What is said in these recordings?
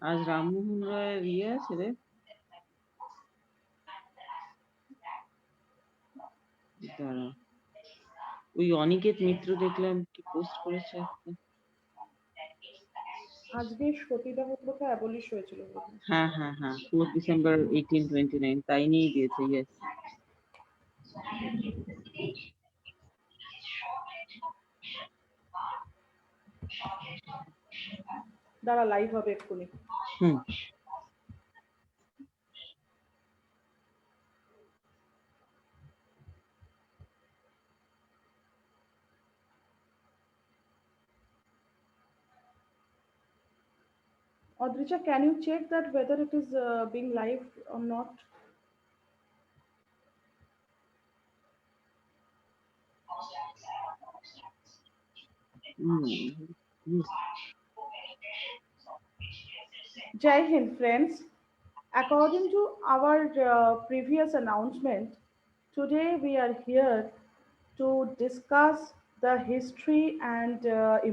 আজ রামমোহন রায়ের আছে রে, দাঁড়া, ওই অনিকেত মিত্র দেখলাম কি পোস্ট করেছে একটা। আজকে সতীদাহ প্রথা অ্যাবলিশ হয়েছিল বোধহয়। হ্যাঁ হ্যাঁ হ্যাঁ, 4 ডিসেম্বর 1829, তাই নিয়েই দিয়েছে। ইয়েস। দাঁড়া, লাইভ হবে এক্ষুনি। হুম। Adrija, can you check that whether it is being live or not? Yes. Jai Hind, friends. According to our previous announcement, today we are here to discuss the history and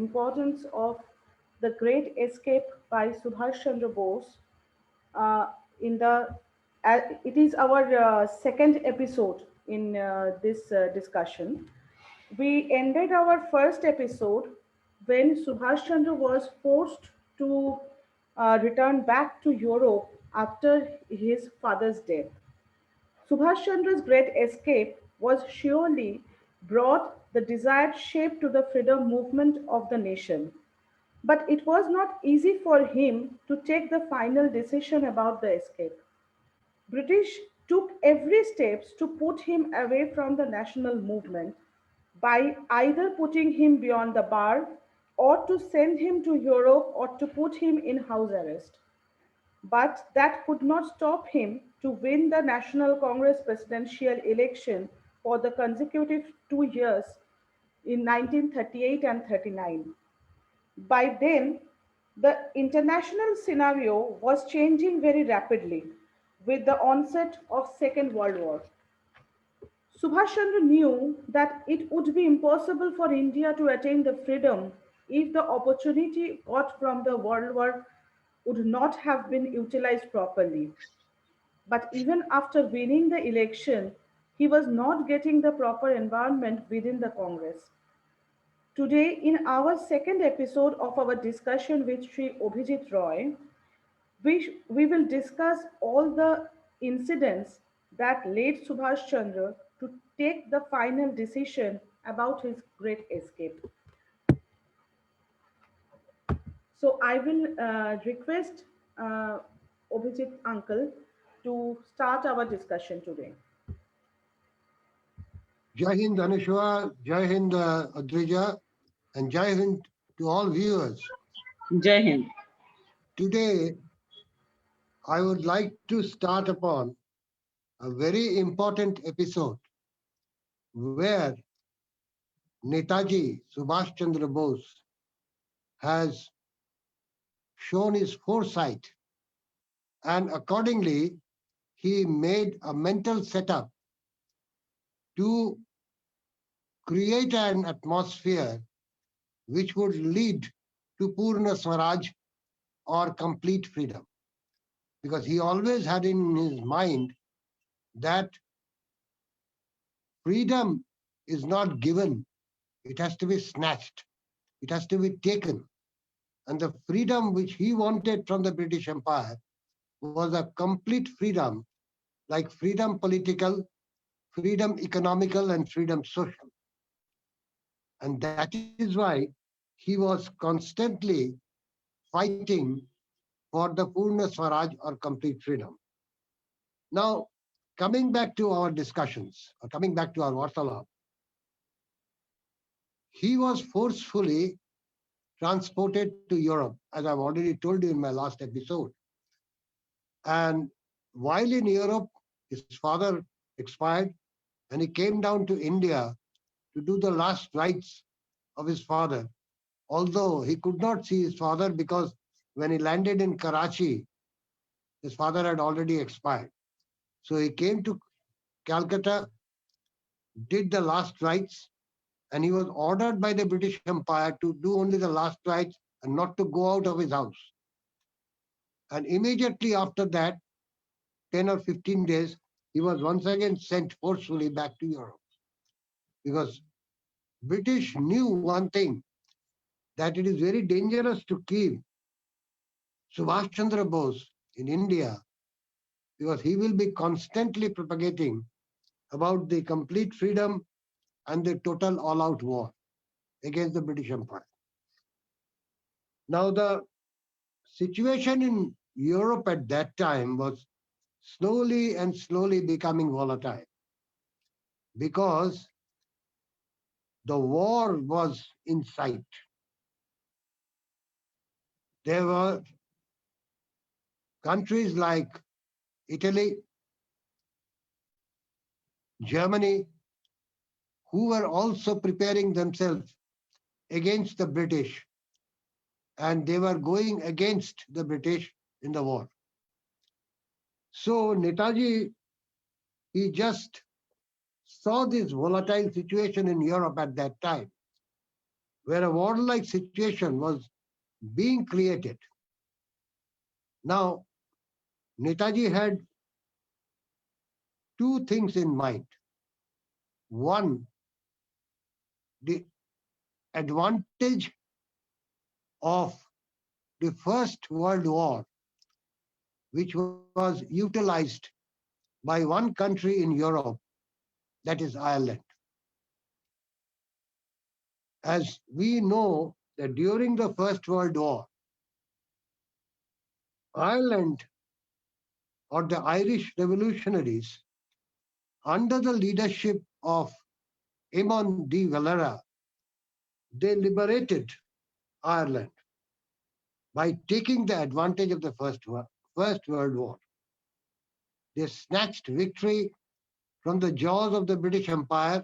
importance of the Great Escape by Subhash Chandra Bose. In the it is our second episode in this discussion. We ended our first episode when Subhash Chandra was forced to return back to Europe after his father's death. Subhash Chandra's great escape was surely brought the desired shape to the freedom movement of the nation. But it was not easy for him to take the final decision about the escape. British took every steps to put him away from the national movement by either putting him beyond the bar or to send him to Europe or to put him in house arrest. But that could not stop him to win the National Congress presidential election for the consecutive 2 years in 1938 and 39. By then, the international scenario was changing very rapidly with the onset of Second World War. Subhash Chandra knew that it would be impossible for India to attain the freedom if the opportunity got from the World War would not have been utilized properly. But even after winning the election, he was not getting the proper environment within the Congress. Today, in our second episode of our discussion with Sri Obhijit Roy, we will discuss all the incidents that led Subhash Chandra to take the final decision about his great escape. So I will request uh, Obhijit uncle to start our discussion today. Jai Hind Anushwa, Jai Hind Adrija, and Jai Hind to all viewers. Jai Hind. Today, I would like to start upon a very important episode where Netaji Subhash Chandra Bose has shown his foresight, and accordingly, he made a mental setup to create an atmosphere which would lead to Purna Swaraj or complete freedom. Because he always had in his mind that freedom is not given, it has to be snatched, it has to be taken. And the freedom which he wanted from the British Empire was a complete freedom, like freedom political, freedom economical, and freedom social. And that is why he was constantly fighting for the Purna Swaraj or complete freedom. Now, coming back to our discussions, or coming back to our Vartalab, he was forcefully transported to Europe, as I've already told you in my last episode. And while in Europe, his father expired, and he came down to India to do the last rites of his father, although he could not see his father because when he landed in Karachi, his father had already expired. So he came to Calcutta, did the last rites, and he was ordered by the British Empire to do only the last rites and not to go out of his house. And immediately after that, 10 or 15 days, he was once again sent forcefully back to Europe. Because British knew one thing, that it is very dangerous to keep Subhash Chandra Bose in India, because he will be constantly propagating about the complete freedom and the total all-out war against the British Empire. Now, the situation in Europe at that time was slowly and slowly becoming volatile because the war was in sight. There were countries like Italy, Germany, who were also preparing themselves against the British, and they were going against the British in the war. So Netaji, he just saw this volatile situation in Europe at that time, where a warlike situation was being created. Now, Netaji had two things in mind. One, the advantage of the First World War, which was utilized by one country in Europe, that is Ireland. As we know that during the First World War, Ireland or the Irish revolutionaries, under the leadership of Eamon de Valera, they liberated Ireland by taking the advantage of the First World War. They snatched victory from the jaws of the British Empire,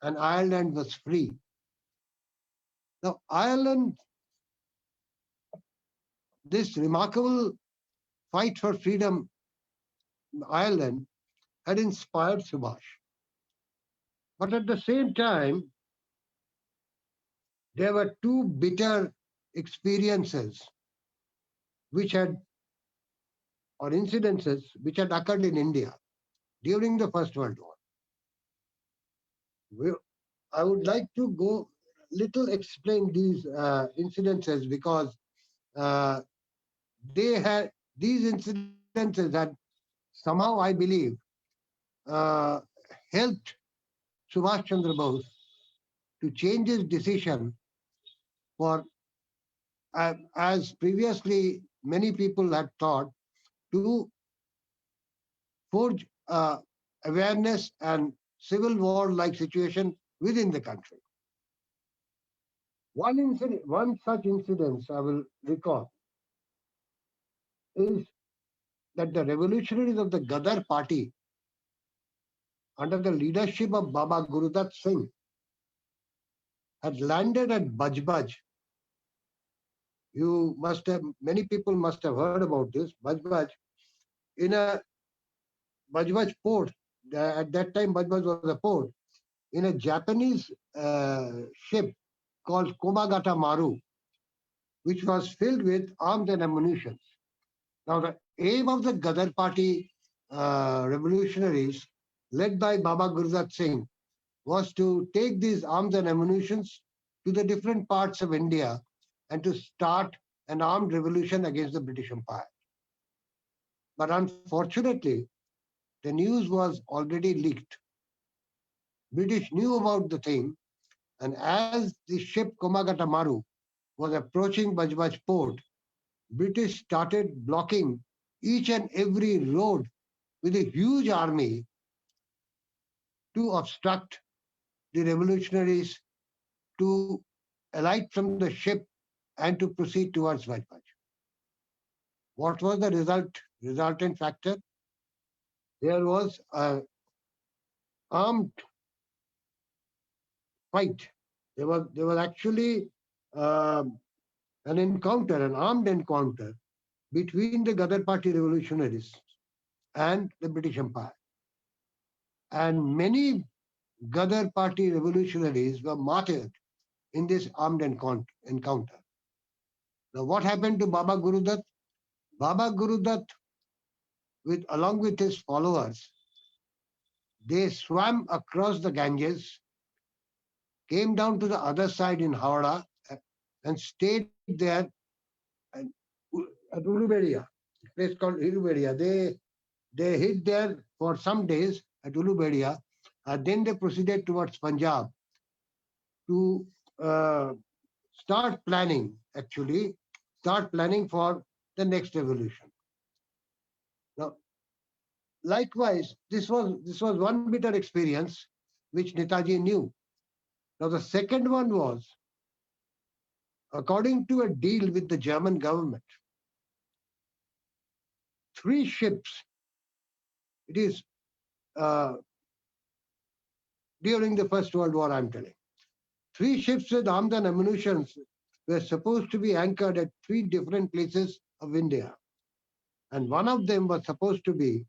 and Ireland was free. Now, Ireland, this remarkable fight for freedom in Ireland had inspired Subhash. But at the same time, there were two bitter experiences which had, or incidences which had occurred in India during the First World War. I would like to go little explain these incidences because uh, these incidences had somehow, I believe, uh, helped Subhash Chandra Bose to change his decision for, as previously many people had thought, to forge awareness and civil war-like situation within the country. One such incident I will recall is that the revolutionaries of the Gadar party, under the leadership of Baba Gurudat Singh, had landed at Bajbaj. Many people must have heard about this. Bajbaj, in a Bajbaj port, at that time Bajbaj was a port, in a Japanese ship called Komagata Maru, which was filled with arms and ammunition. Now, the aim of the Gadar party revolutionaries, led by Baba Gurdat Singh, was to take these arms and ammunition to the different parts of India and to start an armed revolution against the British Empire. But unfortunately, the news was already leaked. British knew about the thing, and as the ship Komagata Maru was approaching Bajbaj port, British started blocking each and every road with a huge army to obstruct the revolutionaries to alight from the ship and to proceed towards Bajbaj. What was the resultant factor? There was an armed fight. There was actually an armed encounter between the Gadar party revolutionaries and the British Empire. And many Gadar party revolutionaries were martyred in this armed encounter. Now, what happened to Baba Gurudat? Baba Gurudat, along with his followers, they swam across the Ganges, came down to the other side in Howrah, and stayed there at, at Uluberia, a place called Uluberia. They hid there for some days at Uluberia, and then they proceeded towards Punjab to uh, start planning for the next revolution. Now, likewise, this was one bitter experience which Netaji knew. Now, the second one was, according to a deal with the German government, three ships, it is uh, during the First World War, I'm telling, three ships with arms and ammunition were supposed to be anchored at three different places of India. And one of them was supposed to be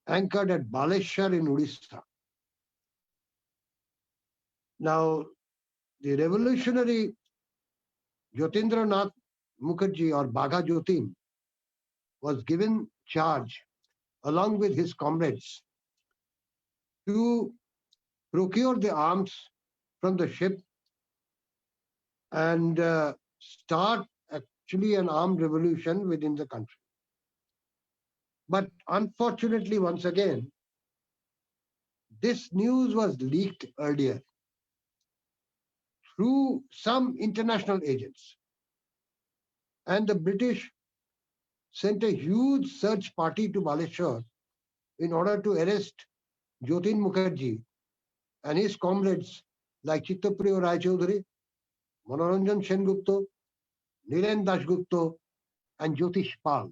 anchored at Baleshwar in Odisha. Now, the revolutionary Jyotindranath Mukherjee, or Bagha Jyotin, was given charge along with his comrades to procure the arms from the ship and start actually an armed revolution within the country. But unfortunately, once again, this news was leaked earlier through some international agents. And the British sent a huge search party to Baleshwar in order to arrest Jyotin Mukherjee and his comrades like Chittapriya Rai Chaudhary, Manoranjan Sengupta, Niren Dasgupta, and Jyotish Pal.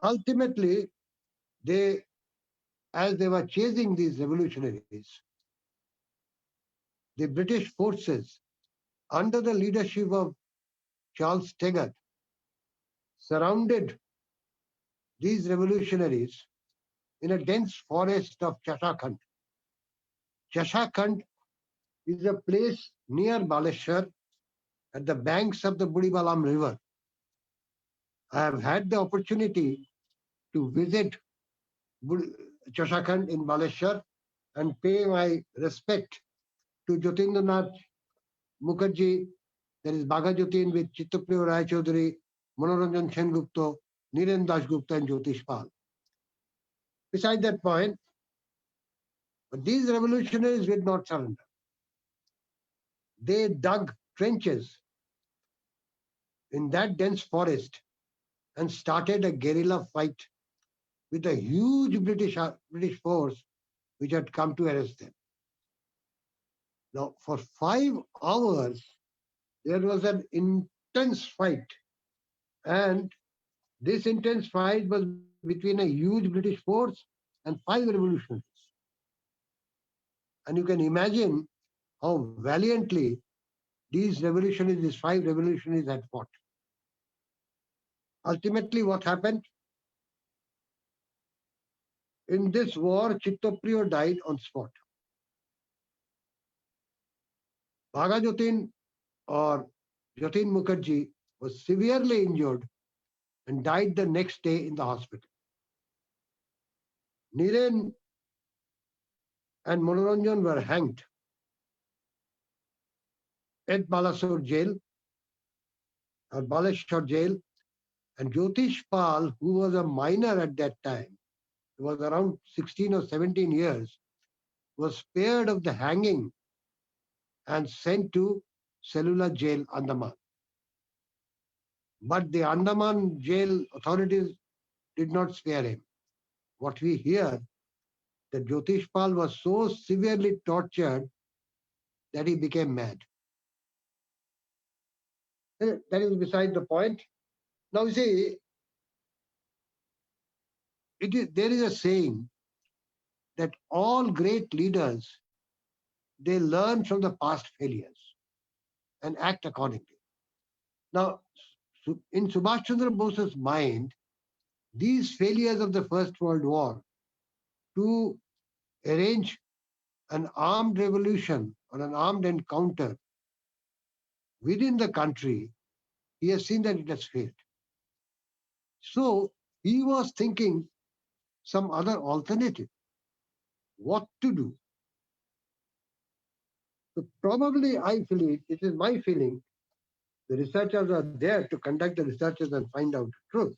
Ultimately, they, as they were chasing these revolutionaries, the British forces, under the leadership of Charles Taggart, surrounded these revolutionaries in a dense forest of Chashakand. Chashakand is a place near Baleshwar at the banks of the Budibalam River. I have had the opportunity to visit Chashakand in Baleshwar and pay my respect to Jyotindranath Mukherjee, there is Bagha Jyotin with Chittapriya Rai Chaudhary, Manoranjan Sengupta, Niren Dasgupta, and Jyotish Pal. Besides that point, but these revolutionaries did not surrender. They dug trenches in that dense forest and started a guerrilla fight with a huge British force which had come to arrest them. Now, for 5 hours, there was an intense fight, and this intense fight was between a huge British force and 5 revolutionaries. And you can imagine how valiantly these 5 revolutionaries had fought. Ultimately, what happened? In this war, Chittapriya died on spot. Bagha Jyotin, or Jyotin Mukherjee, was severely injured and died the next day in the hospital. Niren and Manoranjan were hanged at Balasore jail, or Baleshwar jail, and Jyotish Pal, who was a minor at that time, he was around 16 or 17 years, was spared of the hanging and sent to Cellular Jail, Andaman. But the Andaman jail authorities did not spare him. What we hear, that Jyotish Pal was so severely tortured that he became mad. That is beside the point. Now you see, there is a saying that all great leaders, they learn from the past failures and act accordingly. Now, in Subhash Chandra Bose's mind, these failures of the First World War to arrange an armed revolution or an armed encounter within the country he has seen that it has failed. So he was thinking some other alternative, what to do. So probably I feel it is my feeling, the researchers are there to conduct the researches and find out the truth.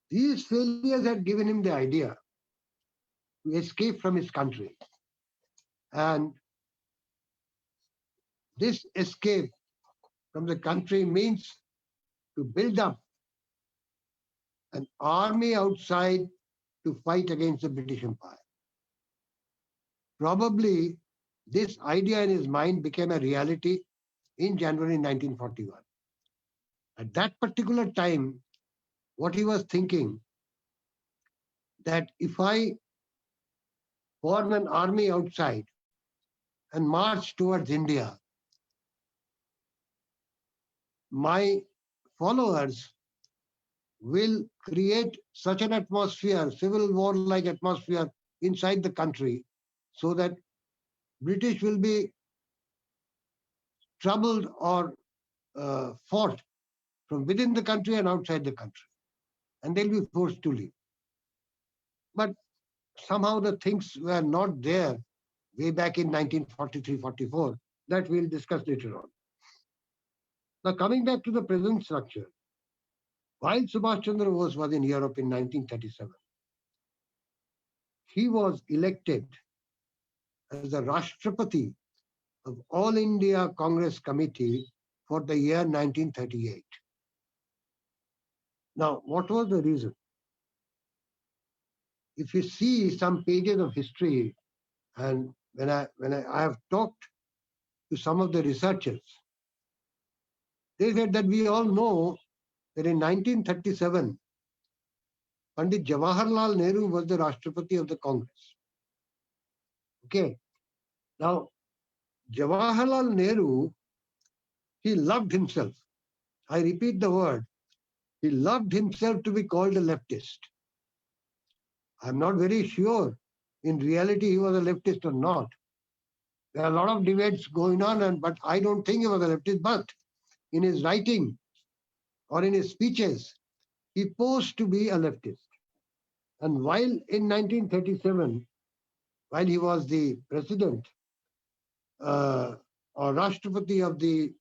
These failures had given him the idea to escape from his country. And this escape from the country means to build up an army outside to fight against the British Empire. Probably this idea in his mind became a reality in January 1941. At that particular time, what he was thinking, that if I form an army outside and march towards India, my followers will create such an atmosphere, civil war-like atmosphere inside the country, so that British will be troubled or fought from within the country and outside the country, and they'll be forced to leave. But somehow the things were not there way back in 1943-44. That we'll discuss later on. Now, coming back to the present structure, while Subhash Chandra Bose was in Europe in 1937, he was elected as the Rashtrapati of All India Congress Committee for the year 1938. Now, what was the reason? If you see some pages of history, and when I have talked to some of the researchers, they said that we all know that in 1937, Pandit Jawaharlal Nehru was the Rashtrapati of the Congress. Okay. Now, Jawaharlal Nehru, he loved himself. I repeat the word. He loved himself to be called a leftist. I'm not very sure in reality he was a leftist or not. There are a lot of debates going on, but I don't think he was a leftist. But in his writing or in his speeches, he posed to be a leftist. And while in 1937, while he was the president or Rashtrapati of the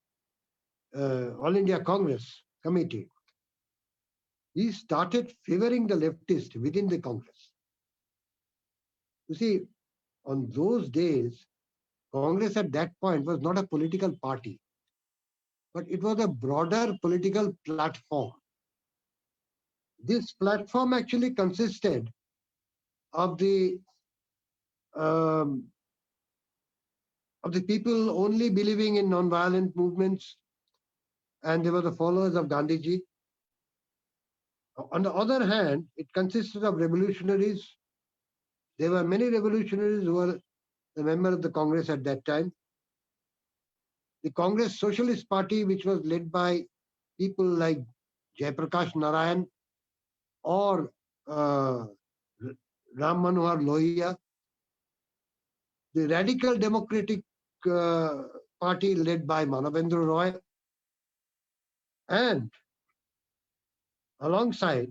All India Congress Committee, he started favoring the leftist within the Congress. You see, on those days, Congress at that point was not a political party, but it was a broader political platform. This platform actually consisted of the people only believing in non-violent movements, and they were the followers of Gandhiji. On the other hand, it consisted of revolutionaries. There were many revolutionaries who were the members of the Congress at that time. The Congress Socialist Party, which was led by people like Jayaprakash Narayan or Ram Manohar Lohia. The Radical Democratic Party led by Manavendra Roy. And alongside,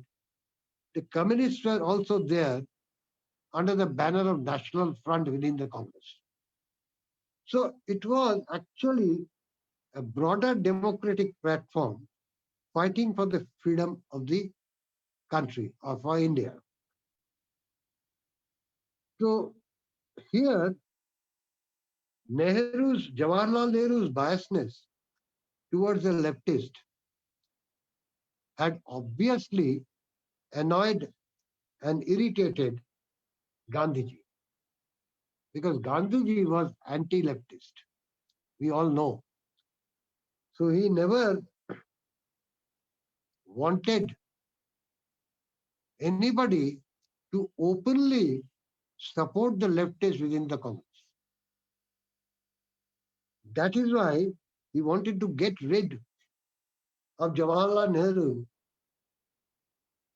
the communists were also there under the banner of National Front within the Congress. So it was actually a broader democratic platform fighting for the freedom of the country or for India. So here, Jawaharlal Nehru's biasness towards the leftist had obviously annoyed and irritated Gandhiji, because Gandhiji was anti-leftist. We all know. So he never wanted anybody to openly support the leftists within the Congress. That is why he wanted to get rid of Jawaharlal Nehru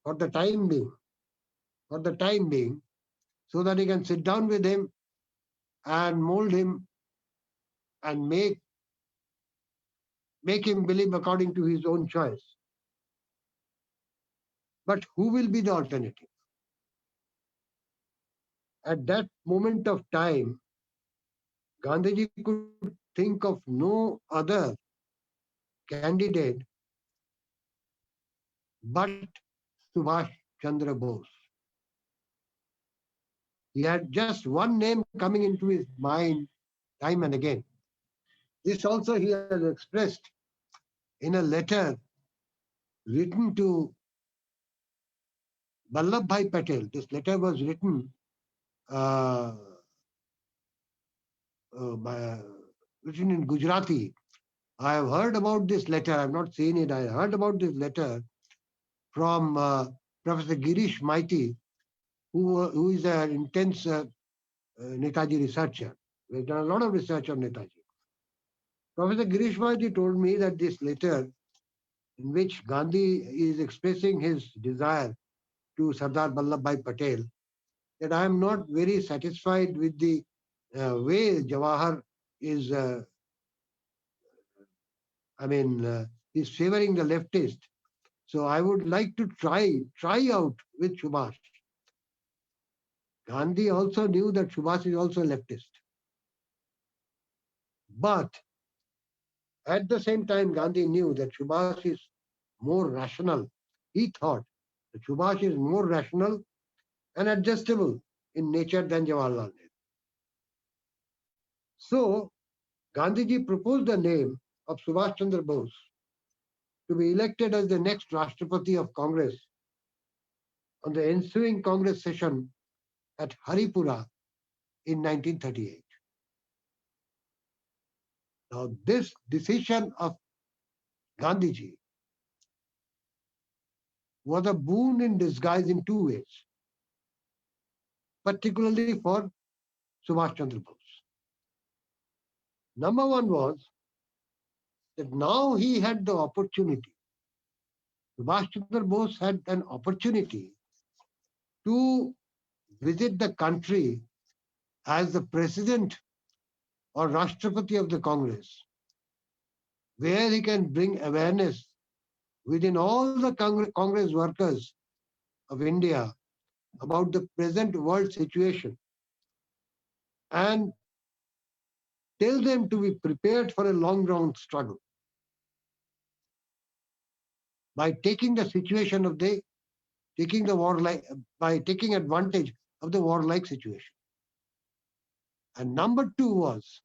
for the time being, so that he can sit down with him and mold him and make make him believe according to his own choice. But who will be the alternative? At that moment of time, Gandhiji could think of no other candidate but Subhash Chandra Bose. He had just one name coming into his mind time and again. This also he has expressed in a letter written to Vallabhbhai Patel. This letter was written uh, by, written in Gujarati. I have heard about this letter. I have not seen it. I heard about this letter from Professor Girish Maiti, who is an intense Netaji researcher. We've done a lot of research on Netaji. Professor Girish Maiti told me that this letter, in which Gandhi is expressing his desire to Sardar Vallabhbhai Patel, that I am not very satisfied with the way Jawahar is, is favoring the leftist. So I would like to try out with Subhash. Gandhi also knew that Subhash is also a leftist. But at the same time, Gandhi knew that Subhash is more rational. He thought that Subhash is more rational and adjustable in nature than Jawaharlal Nehru. So Gandhiji proposed the name of Subhash Chandra Bose to be elected as the next Rashtrapati of Congress on the ensuing Congress session at Haripura in 1938. Now, this decision of Gandhiji was a boon in disguise in two ways, particularly for Subhash Chandra Bose. Number one was that now he had the opportunity, Subhash Chandra Bose had an opportunity to visit the country as the president or Rashtrapati of the Congress, where he can bring awareness within all the Congress workers of India about the present world situation and tell them to be prepared for a long round struggle by taking the situation of the taking the warlike by taking advantage of the warlike situation. And number two was,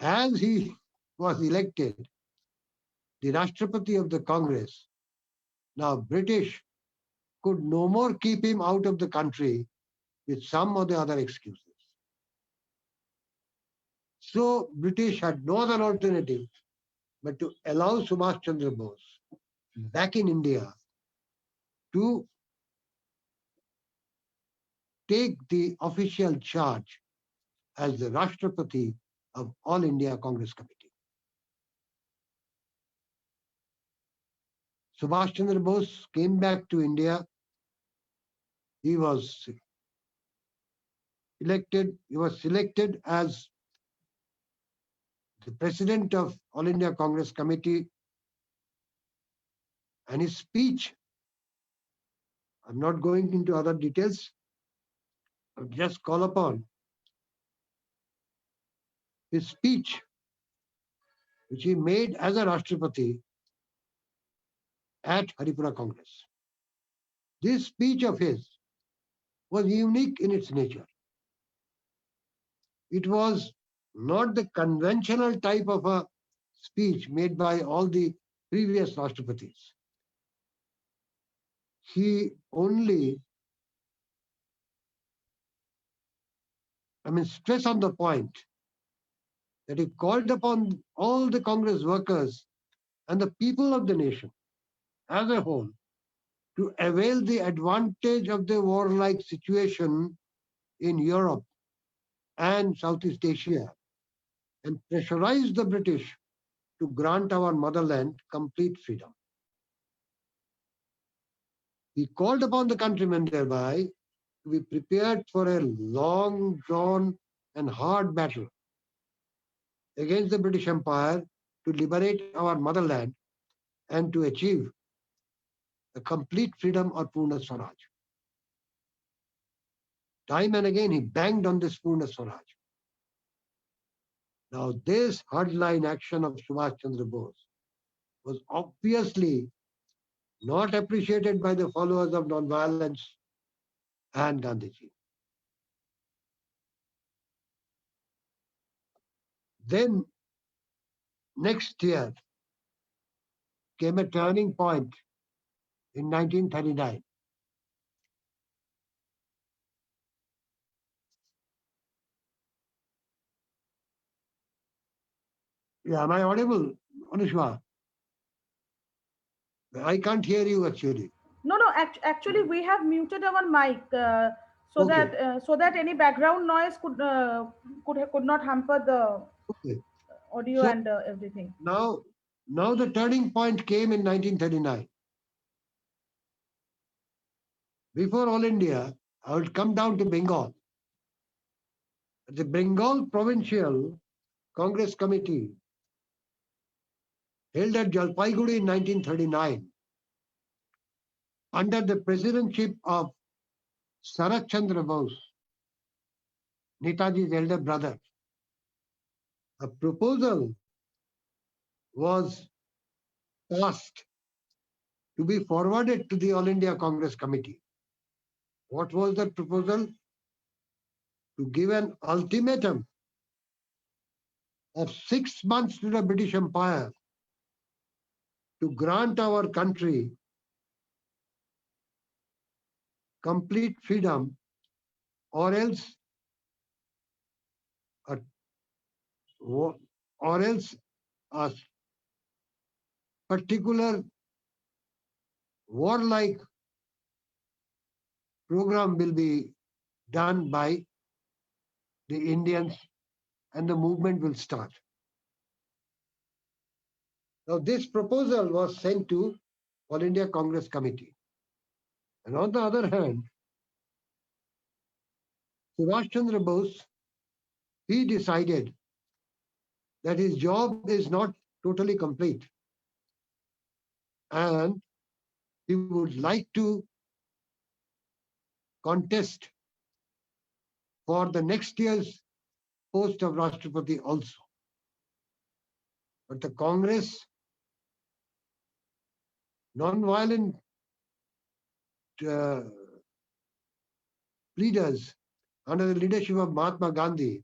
as he was elected the Rashtrapati of the Congress, now British could no more keep him out of the country with some or the other excuses. So British had no other alternative but to allow Subhash Chandra Bose back in India to take the official charge as the Rashtrapati of All India Congress Committee. Subhash Chandra Bose came back to India. He was selected as the president of All India Congress Committee, and his speech, I'm not going into other details, I'll just call upon his speech, which he made as a Rashtrapati at Haripura Congress. This speech of his was unique in its nature. It was not the conventional type of a speech made by all the previous Rashtrapatis. He only, stress on the point that he called upon all the Congress workers and the people of the nation as a whole to avail the advantage of the warlike situation in Europe and Southeast Asia and pressurize the British to grant our motherland complete freedom. He called upon the countrymen thereby to be prepared for a long, drawn, and hard battle against the British Empire to liberate our motherland and to achieve the complete freedom or Purna Swaraj. Time and again, he banged on this Purna Swaraj. Now, this hardline action of Subhash Chandra Bose was obviously not appreciated by the followers of nonviolence and Gandhiji. Then, next year, came a turning point in 1939. Yeah, am I audible, Anushka? I can't hear you actually. No, no. Actually, we have muted our mic Okay, so that any background noise could not hamper the okay. audio So and everything. now, now the turning point came in 1939. Before All India, I would come down to Bengal. The Bengal Provincial Congress Committee held at Jalpaiguri in 1939 under the presidency of Sarath Chandra Bose, Netaji's elder brother. A proposal was passed to be forwarded to the All India Congress Committee. What was that proposal? To give an ultimatum of 6 months to the British Empire to grant our country complete freedom, or else a, or else a particular warlike program will be done by the Indians and the movement will start. Now, this proposal was sent to All India Congress Committee. And on the other hand, Subhash Chandra Bose, he decided that his job is not totally complete and he would like to contest for the next year's post of Rashtrapati also. But the Congress non-violent uh, leaders under the leadership of Mahatma Gandhi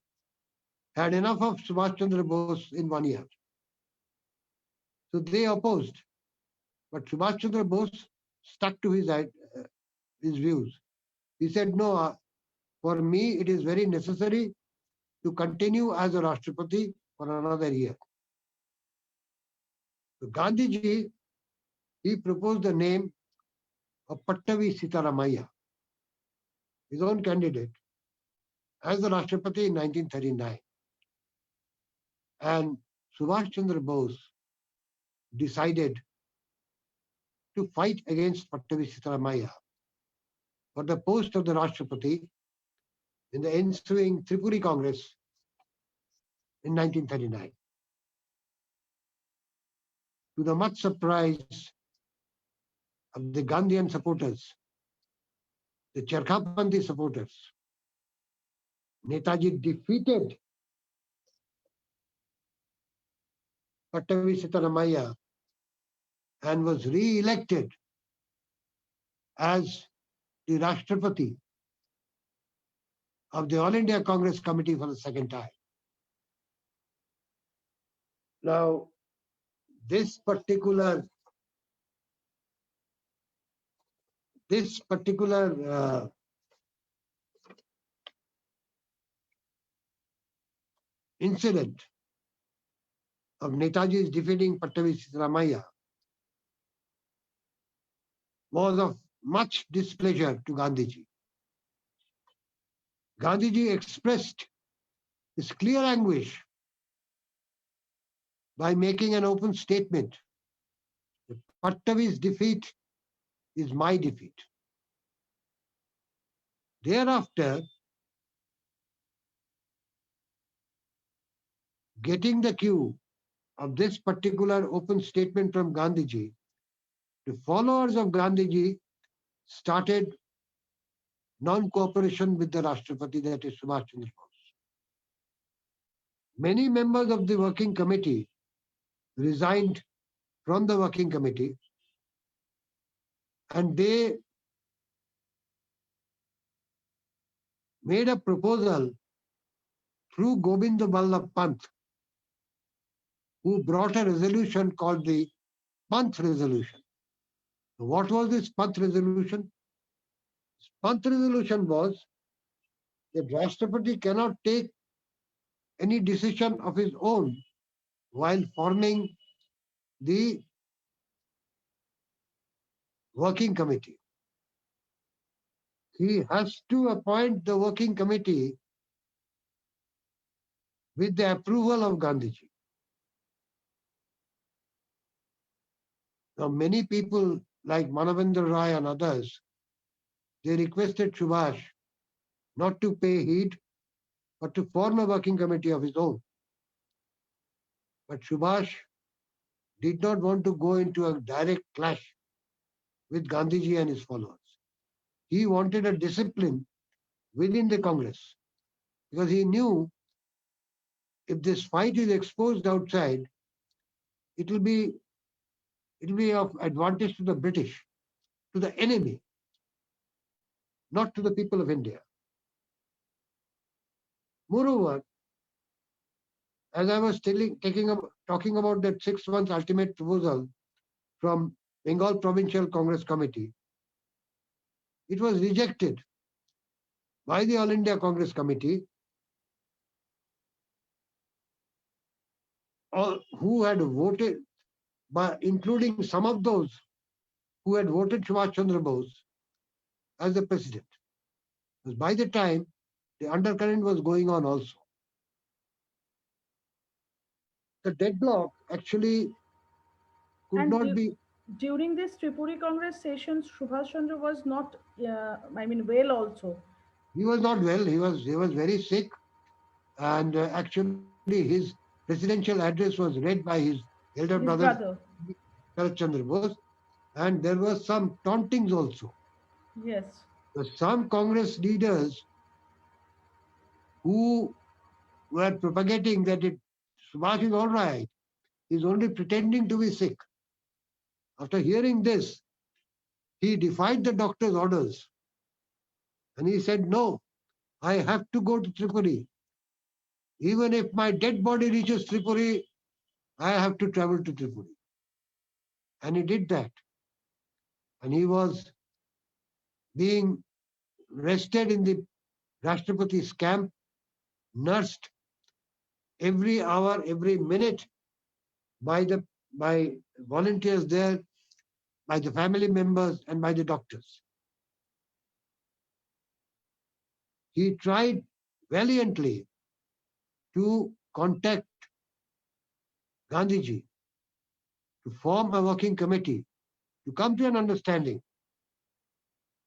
had enough of Subhash Chandra Bose in 1 year. So they opposed. But Subhash Chandra Bose stuck to his views. He said, no, for me, it is very necessary to continue as a Rashtrapati for another year. So Gandhiji, he proposed the name of Pattavi Sitaramaiah, his own candidate, as the Rashtrapati in 1939. And Subhash Chandra Bose decided to fight against Pattavi Sitaramaiah for the post of the Rashtrapati in the ensuing Tripuri Congress in 1939. To the much surprise of the Gandhian supporters, the Charkhapanthi supporters, Netaji defeated Pattavi Sitaramaiah and was re-elected as the Rashtrapati of the All India Congress Committee for the second time. Now, this particular incident of Netaji's defeating Pattavi Sitaramaiah was of much displeasure to Gandhiji. Gandhiji expressed his clear anguish by making an open statement that Pattavi's defeat is my defeat. Thereafter, getting the cue of this particular open statement from Gandhiji, the followers of Gandhiji started non-cooperation with the Rashtrapati, that is Subhash Chandra Bose. Many members of the working committee resigned from the working committee, and they made a proposal through Gobind Vallabh Pant, who brought a resolution called the Pant Resolution. What was this Pant Resolution? Pant Resolution was that Rashtrapati cannot take any decision of his own while forming the working committee. He has to appoint the working committee with the approval of Gandhiji. Now, many people like Manavendra Rai and others, they requested Subhash not to pay heed, but to form a working committee of his own. But Subhash did not want to go into a direct clash with Gandhiji and his followers. He wanted a discipline within the Congress because he knew if this fight is exposed outside, it will be of advantage to the British, to the enemy, not to the people of India. Moreover, as I was talking about that 6 months ultimate proposal from Bengal Provincial Congress Committee, it was rejected by the All India Congress Committee, who had voted, including some of those who had voted Subhash Chandra Bose as the president. Because by the time, the undercurrent was going on also. The deadlock actually could And not be. during this Tripuri Congress sessions, Subhash Chandra was not, well also. He was not well. He was very sick, and actually his presidential address was read by his elder His brother brother. Sharat Chandra Bose, and there were some tauntings also. Yes. Some Congress leaders who were propagating that Subhash is all right, he's only pretending to be sick. After hearing this, he defied the doctor's orders and he said, "No, I have to go to Tripuri. Even if my dead body reaches Tripuri, I have to travel to Tripuri." And he did that. And he was being rested in the Rashtrapati's camp, nursed every hour, every minute by volunteers there, by the family members, and by the doctors. He tried valiantly to contact Gandhiji to form a working committee to come to an understanding.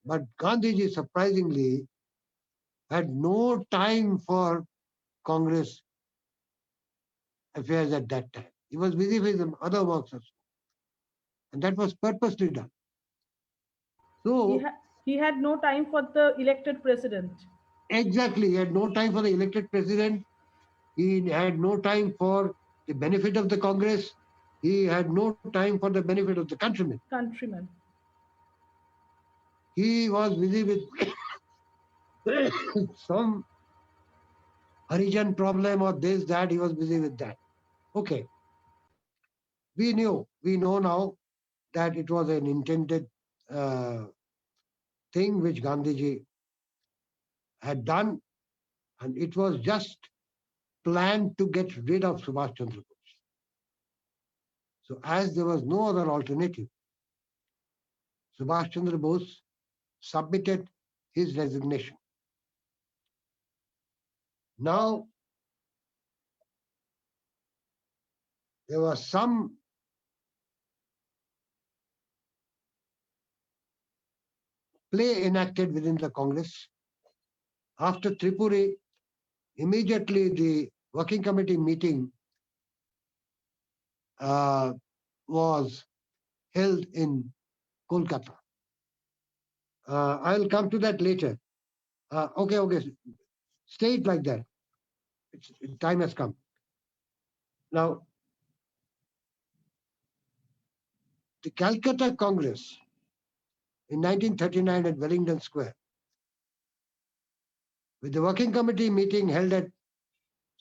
But Gandhiji surprisingly had no time for Congress affairs at that time. He was busy with other works also. And that was purposely done. He, So, ha- he had no time for the elected president. exactly, he had no time for the elected president. He had no time for the benefit of the Congress. He had no time for the benefit of the countrymen. Countrymen. He was busy with some Harijan problem or this, that. He was busy with that. Okay. We know now that it was an intended uh, thing which Gandhiji had done, and it was just planned to get rid of Subhash Chandra Bose. So, as there was no other alternative, Subhash Chandra Bose submitted his resignation. Now, there was some play enacted within the Congress. After Tripuri, immediately the working committee meeting uh, was held in Kolkata. I'll come to that later. Okay, stay it like that. Time has come. Now, the Calcutta Congress in 1939 at Wellington Square, with the working committee meeting held at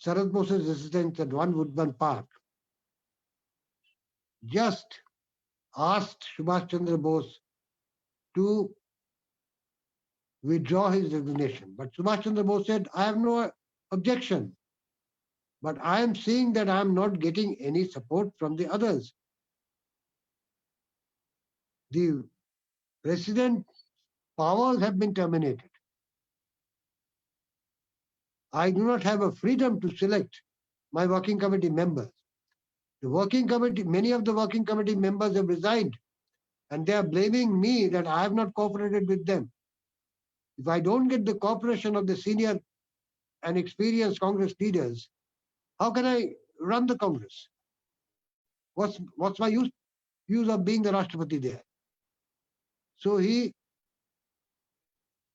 Sarad Bose's residence at 1 Woodburn Park, just asked Subhash Chandra Bose to withdraw his resignation. But Subhash Chandra Bose said, I have no objection, but I am seeing that I am not getting any support from the others. The president's powers have been terminated. I do not have a freedom to select my working committee members. The working committee, many of the working committee members have resigned, and they are blaming me that I have not cooperated with them. If I don't get the cooperation of the senior and experienced Congress leaders, how can I run the Congress? What's my use of being the Rashtrapati there? So he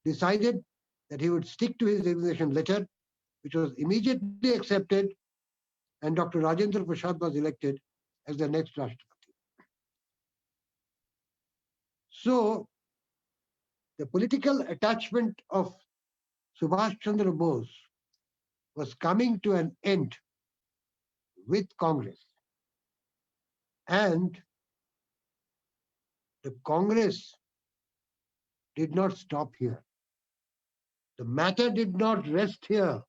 decided that he would stick to his resignation letter, which was immediately accepted, and Dr. Rajendra Prasad was elected as the next Rashtrapati. So the political attachment of Subhash Chandra Bose was coming to an end with Congress. And the Congress did not stop here. The matter did not rest here.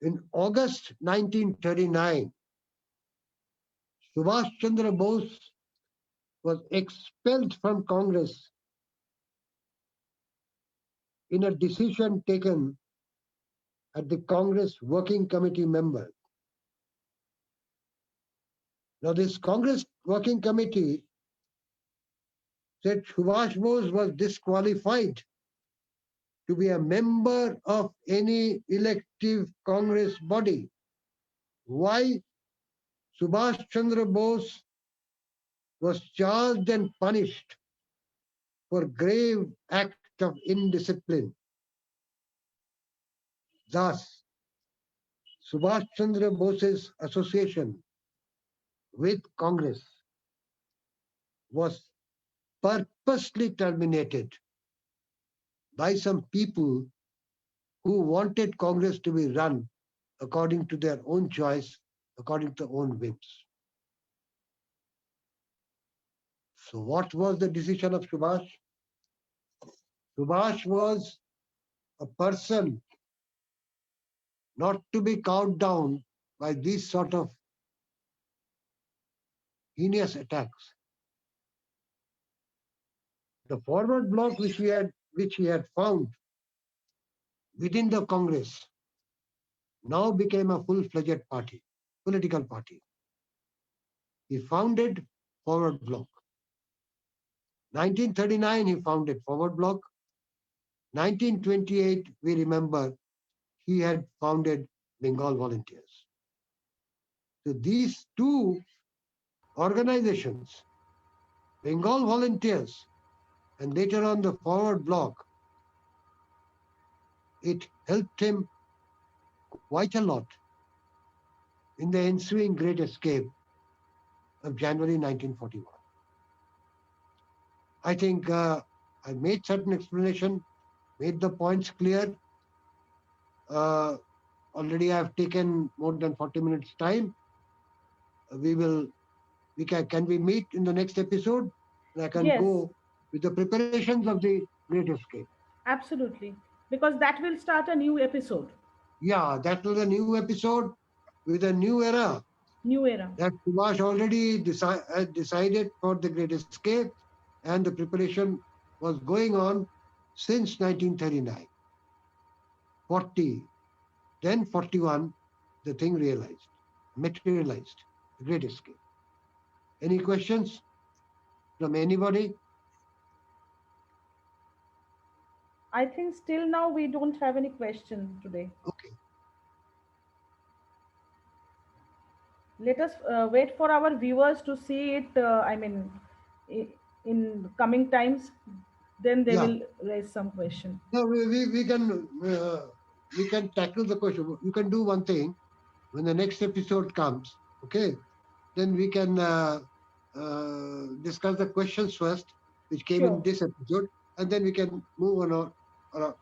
In August 1939, Subhash Chandra Bose was expelled from Congress in a decision taken at the Congress Working Committee members. Now, this Congress Working Committee said Subhash Bose was disqualified to be a member of any elective Congress body. Why? Subhash Chandra Bose was charged and punished for grave act of indiscipline. Thus, Subhash Chandra Bose's association with Congress was purposely terminated by some people who wanted Congress to be run according to their own choice, according to their own whims. So, what was the decision of Subhash? Subhash was a person not to be cowed down by these sort of heinous attacks. The forward bloc which he had found within the Congress now became a full-fledged party, political party. He founded Forward Bloc. 1939, he founded Forward Bloc. 1928, we remember, he had founded Bengal Volunteers. So these two organizations, Bengal Volunteers and later on the Forward Bloc, it helped him quite a lot in the ensuing Great Escape of January 1941. I think I made certain explanation, made the points clear. Uh, Already I have taken more than 40 minutes time. Can we meet in the next episode? And I can Yes, go with the preparations of the Great Escape. absolutely. Because that will start a new episode, Yeah, that was a new episode with a new era new era. that Subhash already decided for the Great Escape, and the preparation was going on since 1939. 40, then 41, the thing materialized, the Great Escape. Any questions from anybody? I think still now we don't have any question today. Okay. let us wait for our viewers to see it. I- in coming times, then they Yeah. will raise some question. No, we can tackle the question. You can do one thing when the next episode comes. Okay, then we can discuss the questions first, which came in Sure, this episode, and then we can move on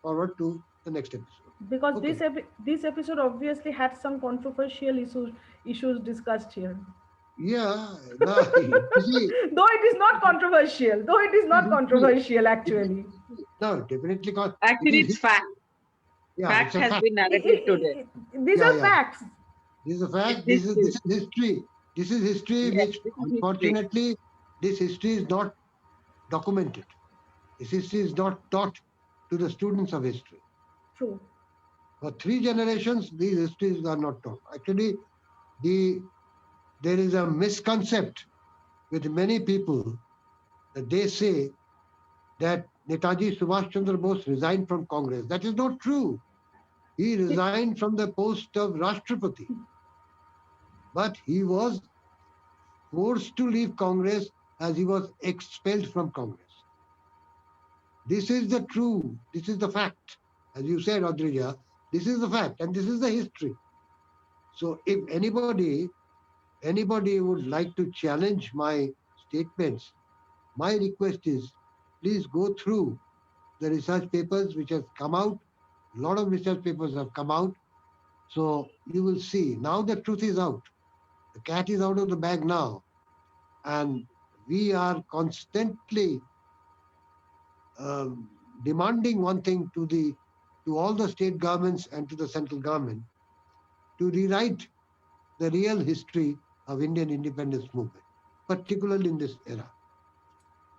forward to the next episode. because Okay. this episode obviously had some controversial issues discussed here. Yeah. Now, you see, Though it is not controversial, though it is it not is true. controversial It is, actually. no, definitely. It Actually, is. it's fact. Yeah, it's Fact a has fact. been narrated today. These Yeah, are yeah. facts. This is a It's fact. This history. is history. This is history, Yes, which this is history. unfortunately this history is not documented. This history is not taught to the students of history. True. For three generations, these histories are not taught. Actually, the there is a misconcept with many people that they say that Netaji Subhash Chandra Bose resigned from Congress. That is not true. He He- resigned from the post of Rashtrapati, but he was forced to leave Congress as he was expelled from Congress. This is the true, this is the fact. As you said, Adrija, this is the fact and this is the history. So if anybody would like to challenge my statements, my request is please go through the research papers which have come out. A lot of research papers have come out. So you will see now the truth is out. The cat is out of the bag now. And we are constantly um, demanding one thing to all the state governments and to the central government to rewrite the real history of Indian independence movement, particularly in this era.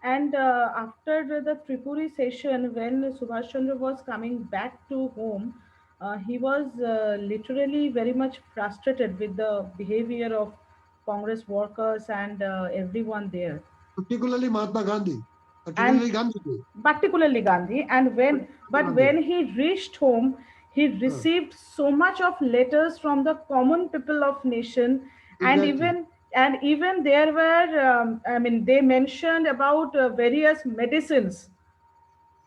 And after the Tripuri session, when Subhash Chandra was coming back to home, he was literally very much frustrated with the behavior of Congress workers and everyone there. Particularly Mahatma Gandhi, And particularly Gandhi. particularly Gandhi. And but Gandhi. when he reached home, he Uh, received so much of letters from the common people of nation, and exactly. even there were, they mentioned about various medicines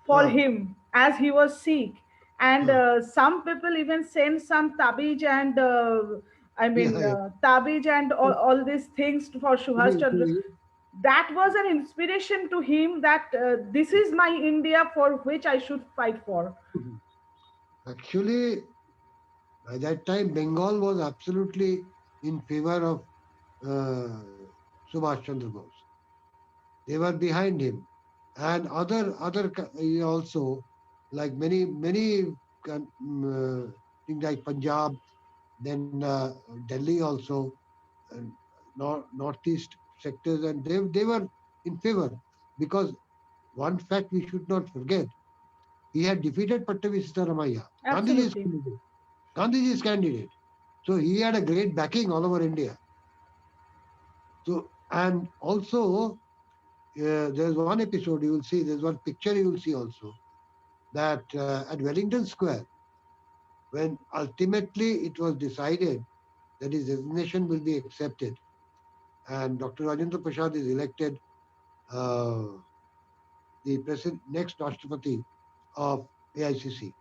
for Uh, him as he was sick, and uh, some people even sent some tabij and yeah, yeah. tabij and all these things for Subhash Chandra. To That was an inspiration to him that this is my India for which I should fight for. Actually, by that time, Bengal was absolutely in favor of uh, Subhash Chandra Bose. They were behind him, and also like things like Punjab, then Delhi also, and northeast sectors, and they were in favor because one fact we should not forget: he had defeated Pattavi Sitaramaya, Absolutely. Gandhiji's candidate. So he had a great backing all over India. So and also there's one episode you will see, there's one picture you will see also that at Wellington Square, when ultimately it was decided that his resignation will be accepted and Dr. Rajendra Prasad is elected uh, the next Rashtrapati of AICC.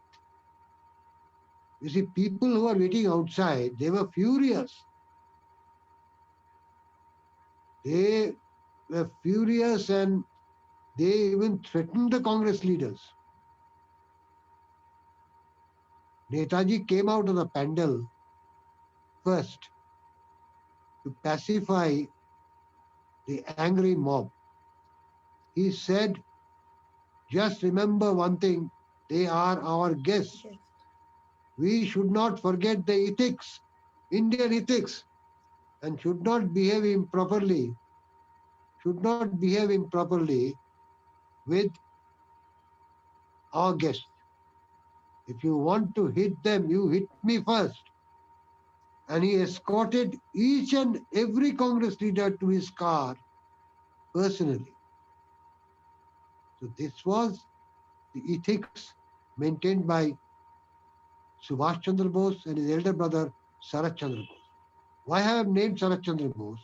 You see, people who are waiting outside, they were furious. They were furious and they even threatened the Congress leaders. Netaji came out of the pandal first to pacify the angry mob. He said, just remember one thing, they are our guests. Yes. We should not forget the ethics, Indian ethics, and should not behave improperly with our guests. If you want to hit them, you hit me first. And he escorted each and every Congress leader to his car personally. So this was the ethics maintained by Subhash Chandra Bose and his elder brother Sarat Chandra Bose. Why I have named Sarat Chandra Bose?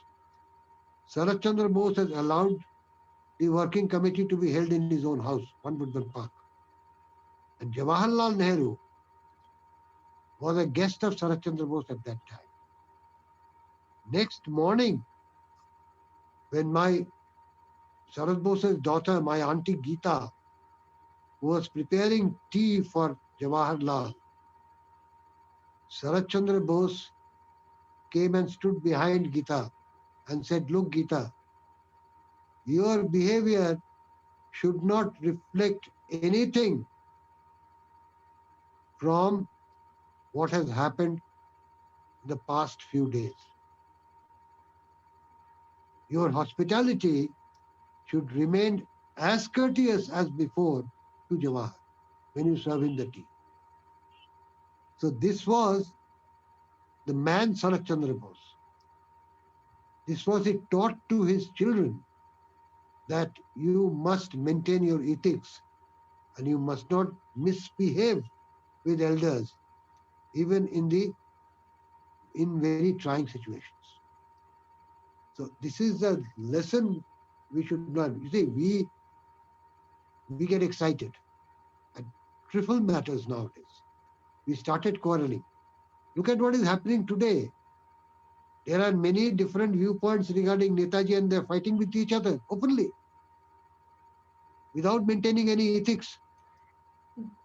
Sarat Chandra Bose has allowed the working committee to be held in his own house, One Woodburn Park. And Jawaharlal Nehru was a guest of Sarat Chandra Bose at that time. Next morning, when my Sarat Bose's daughter, my auntie Geeta, who was preparing tea for Jawaharlal, Sarat Chandra Bose came and stood behind Geeta and said, "Look, Geeta, your behavior should not reflect anything from what has happened in the past few days. Your hospitality should remain as courteous as before to Jawahar when you serve him the tea." So this was the man Sarat Chandra Bose. This was he taught to his children, that you must maintain your ethics and you must not misbehave with elders, even in very trying situations. So this is a lesson we should learn. You see, we get excited at trivial matters nowadays. We started quarreling. Look at what is happening today. There are many different viewpoints regarding Netaji, and they're fighting with each other openly without maintaining any ethics.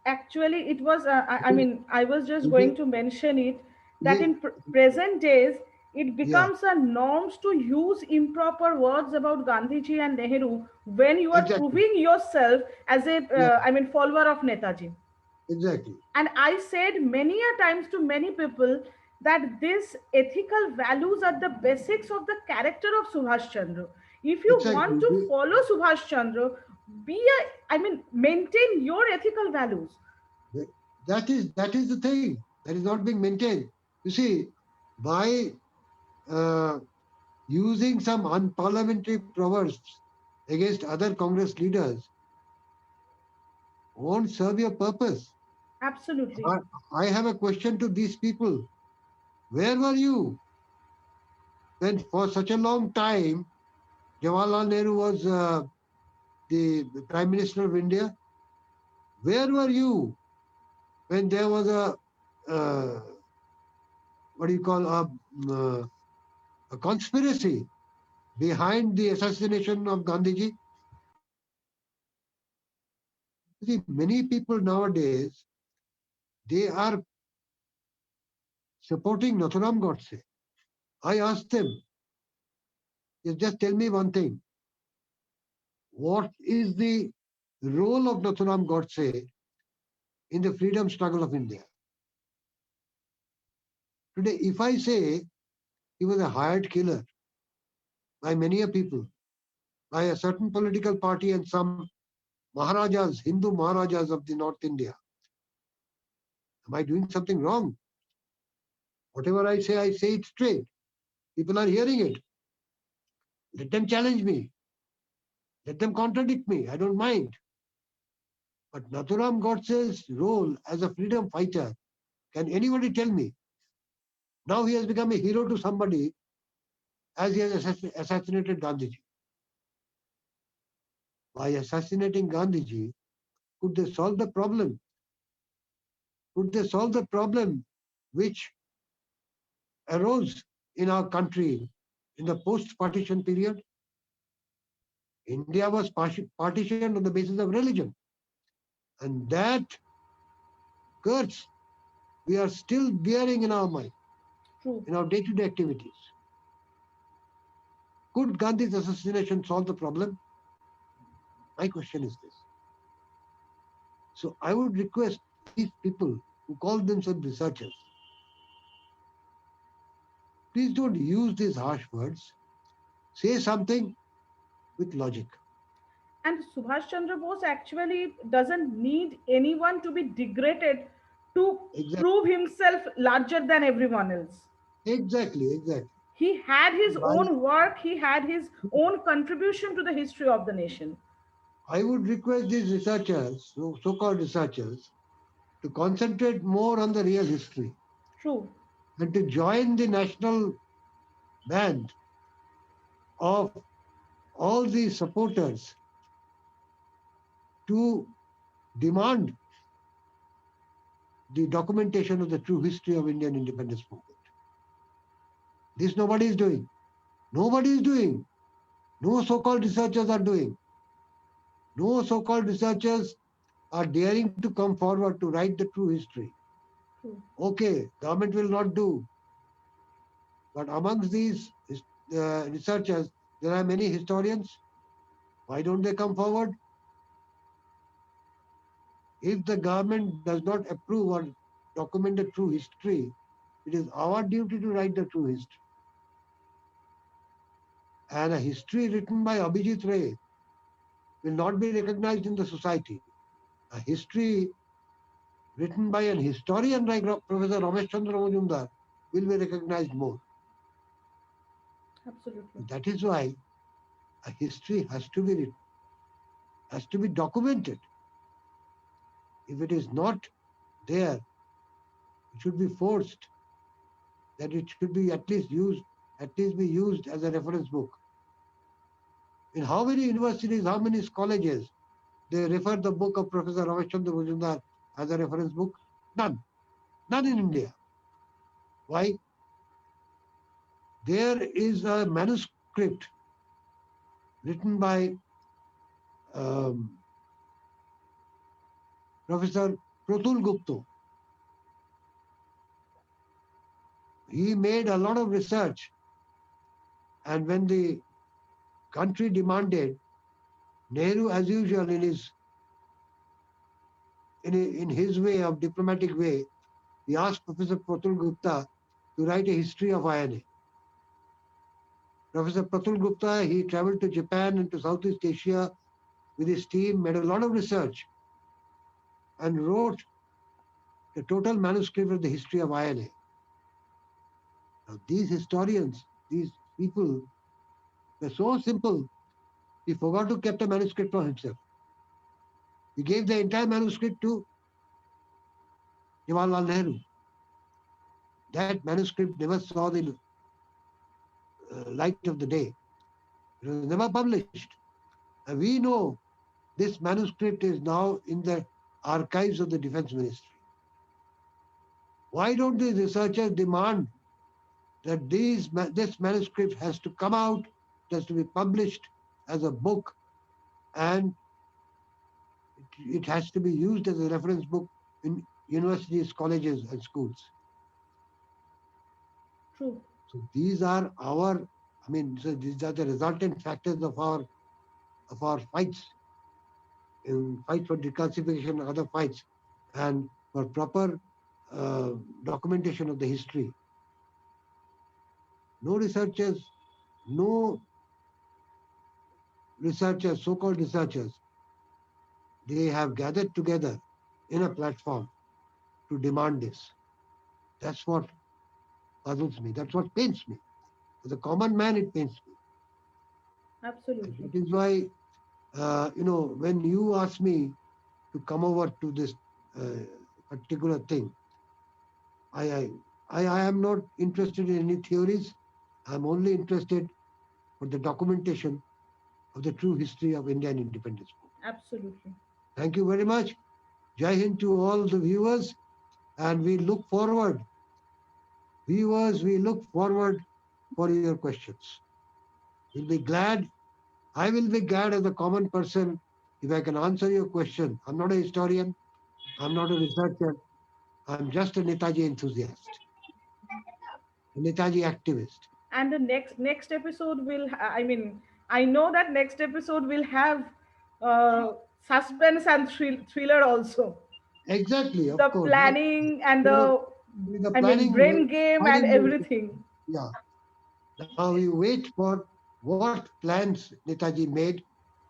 Actually, it was I Today, mean, I was just today, going to mention it, that today, in present days it yeah, becomes a norms to use improper words about Gandhiji and Nehru when you are exactly, proving yourself as a yeah, I mean, follower of Netaji. exactly, And I said many a times to many people that these ethical values are the basics of the character of Subhash Chandra. If you want exactly. to follow Subhash Chandra, be a, I mean, maintain your ethical values. That is the thing that is not being maintained. You see, by uh, using some unparliamentary proverbs against other Congress leaders won't serve your purpose. Absolutely. I, I have a question to these people. Where were you when, for such a long time, Jawaharlal Nehru was the Prime Minister of India? Where were you when there was uh, what do you call a conspiracy behind the assassination of Gandhiji? See, many people nowadays, they are supporting Nathuram Godse. I asked them, just tell me one thing. What is the role of Nathuram Godse in the freedom struggle of India? Today, if I say he was a hired killer by many a people, by a certain political party and some Maharajas, Hindu Maharajas of the North India, am I doing something wrong? Whatever I say it straight. People are hearing it. Let them challenge me. Let them contradict me. I don't mind. But Nathuram Godse's role as a freedom fighter, can anybody tell me? Now he has become a hero to somebody as he has assassinated Gandhiji. By assassinating Gandhiji, could they solve the problem? Could they solve the problem which arose in our country in the post-partition period? India was partitioned on the basis of religion. And that curse we are still bearing in our mind, True. in our day-to-day activities. Could Gandhi's assassination solve the problem? My question is this. So I would request these people who call themselves researchers, please don't use these harsh words. Say something with logic. And Subhash Chandra Bose actually doesn't need anyone to be degraded to Exactly, prove himself larger than everyone else. exactly. He had his I, own work, he had his own contribution to the history of the nation. I would request these researchers, so-called researchers, to concentrate more on the real history True. and to join the national band of all the supporters to demand the documentation of the true history of Indian independence movement. This nobody is doing. Nobody is doing. No so-called researchers are doing. No so-called researchers are daring to come forward to write the true history. True. Okay, government will not do, but amongst these researchers, there are many historians. Why don't they come forward? If the government does not approve or document the true history, it is our duty to write the true history. And a history written by Abhijit Ray will not be recognized in the society. A history written by an historian like Professor Ramesh Chandra Majumdar will be recognized more. Absolutely. That is why a history has to be written, has to be documented. If it is not there, it should be forced that it should be at least be used as a reference book. In how many universities, how many colleges, they refer the book of Professor Ramachandra Majumdar as a reference book? None. None in India. Why? There is a manuscript written by um, Professor Pratul Gupta. He made a lot of research, and when the country demanded, Nehru, as usual, in his way of diplomatic way, he asked Professor Pratul Gupta to write a history of INA. Professor Pratul Gupta, he traveled to Japan and to Southeast Asia with his team, made a lot of research, and wrote a total manuscript of the history of INA. Now, these historians, these people, were so simple, he forgot to keep the manuscript for himself. He gave the entire manuscript to Jawaharlal Nehru. That manuscript never saw the light of the day. It was never published. And we know this manuscript is now in the archives of the Defense Ministry. Why don't these researchers demand that this manuscript has to come out, it has to be published as a book, and it has to be used as a reference book in universities, colleges, and schools? True. So these are so these are the resultant factors of our fights, in fight for declassification and other fights, and for proper uh, documentation of the history. No researchers, no researchers, so-called researchers, they have gathered together in a platform to demand this. That's what puzzles me. That's what pains me. As a common man, it pains me. And Absolutely. that is why, when you ask me to come over to this uh, particular thing, I, I, I am not interested in any theories. I'm only interested for the documentation of the true history of Indian independence movement. Absolutely. Thank you very much. Jai Hind to all the viewers, and we look forward, viewers, we look forward for your questions. We'll be glad. I will be glad as a common person if I can answer your question. I'm not a historian. I'm not a researcher. I'm just a Netaji enthusiast, a Netaji activist. And the next episode will I mean, I know that next episode will have uh, suspense and thriller also, Exactly, of the course. planning and You know, the, the I mean, planning, brain game and fighting, everything. yeah. Now we wait for what plans Netaji made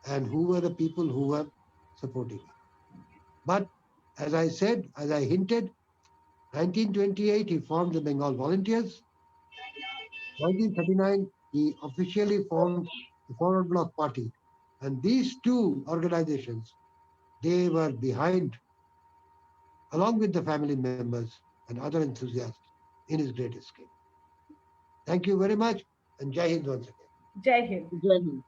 and who were the people who were supporting him. But as I said, as I hinted, 1928 he formed the Bengal Volunteers. 1939 he officially formed the Forward Bloc Party. And these two organizations, they were behind, along with the family members and other enthusiasts, in his great escape. Thank you very much. And Jai Hind once again. Jai Hind. Jai Hind.